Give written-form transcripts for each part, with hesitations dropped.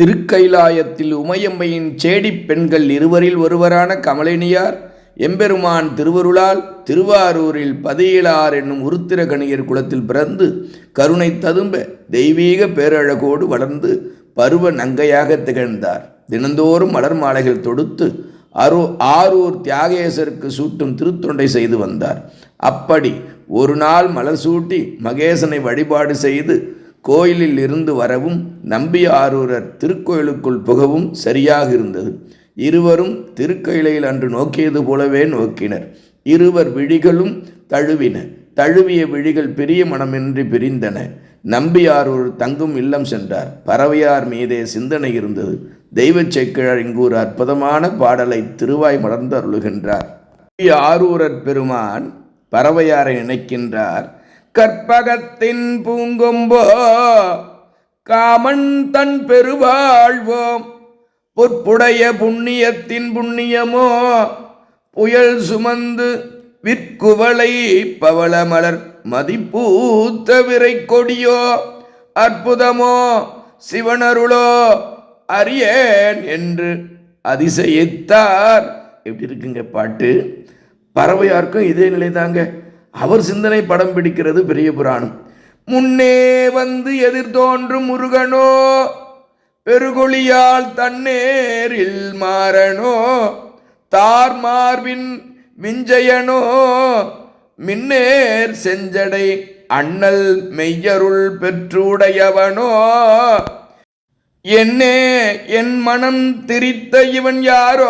திருக்கைலாயத்தில் உமையம்மையின் சேடிப் பெண்கள் இருவரில் ஒருவரான கமலினியார் எம்பெருமான் திருவருளால் திருவாரூரில் பதியிலார் என்னும் உருத்திரகணியர் குலத்தில் பிறந்து கருணை ததும்ப தெய்வீக பேரழகோடு வளர்ந்து பருவ நங்கையாக திகழ்ந்தார். தினந்தோறும் மலர் மாலைகள் தொடுத்து ஆரூர் தியாகேசருக்கு சூட்டும் திருத்தொண்டை செய்து வந்தார். அப்படி ஒரு நாள் மலர் சூட்டி மகேசனை வழிபாடு செய்து கோயிலில் இருந்து வரவும் நம்பியாரூரர் திருக்கோயிலுக்குள் புகவும் சரியாக இருந்தது. இருவரும் திருக்கயிலையில் அன்று நோக்கியது போலவே நோக்கினர். இருவர் விழிகளும் தழுவின. தழுவிய விழிகள் பிரிய மனமின்றி பிரிந்தன. நம்பியாரூர் தங்கும் இல்லம் சென்றார். பறவையார் மீதே சிந்தனை இருந்தது. தெய்வச் சேக்கிழார் இங்கு ஒரு அற்புதமான பாடலை திருவாய் மலர்ந்து அருளுகின்றார். ஆரூரர் பெருமான் பறவையாரை நினைக்கின்றார். கற்பகத்தின் பூங்கொம்போ காமன் தன் பெருவாழ்வோம் பொற்புடைய புண்ணியத்தின் புண்ணியமோ புயல் சுமந்து விற்குவளை பவள மலர் மதிப்பூத்த விரை கொடியோ அற்புதமோ சிவனருளோ அறியேன் என்று அதிசயித்தார். எப்படி இருக்குங்க பாட்டு? பறவையாருக்கும் இதே நிலை தாங்க. அவர் சிந்தனை படம் பிடிக்கிறது பெரிய புராணம். முன்னே வந்து எதிர் தோன்றும் முருகனோ பெருகொழியால் தன்னேரில் மாறனோ தார் மார்பின் விஞ்சயனோ மின்னேர் செஞ்சடை அண்ணல் மெய்யருள் பெற்றுடையவனோ என்னே என் மனம் திரித்த இவன் யாரோ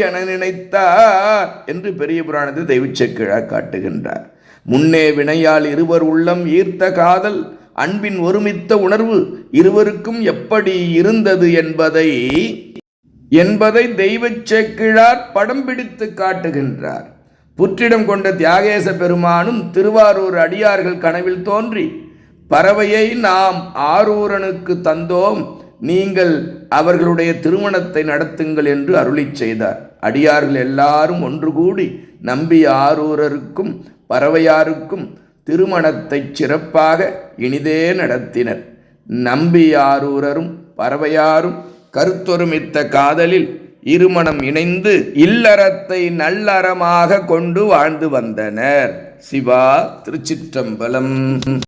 என நினைத்தார் என்று பெரிய புராணத்தை தெய்வச் சேக்கிழார் காட்டுகின்றார். முன்னே வினையால் இருவர் உள்ளம் ஈர்த்த காதல் அன்பின் ஒருமித்த உணர்வு இருவருக்கும் எப்படி இருந்தது என்பதை தெய்வச் சேக்கிழார் படம் பிடித்து காட்டுகின்றார். புற்றிடம் கொண்ட தியாகேச பெருமானும் திருவாரூர் அடியார்கள் கனவில் தோன்றி பறவையை நாம் ஆரூரனுக்கு தந்தோம், நீங்கள் அவர்களுடைய திருமணத்தை நடத்துங்கள் என்று அருளி செய்தார். அடியார்கள் எல்லாரும் ஒன்று கூடி நம்பி ஆரூரருக்கும் பறவையாருக்கும் திருமணத்தை சிறப்பாக இனிதே நடத்தினர். நம்பி ஆரூரரும் பறவையாரும் கருத்தொருமித்த காதலில் இருமணம் இணைந்து இல்லறத்தை நல்லறமாக கொண்டு வாழ்ந்து வந்தனர். சிவா திருச்சிற்றம்பலம்.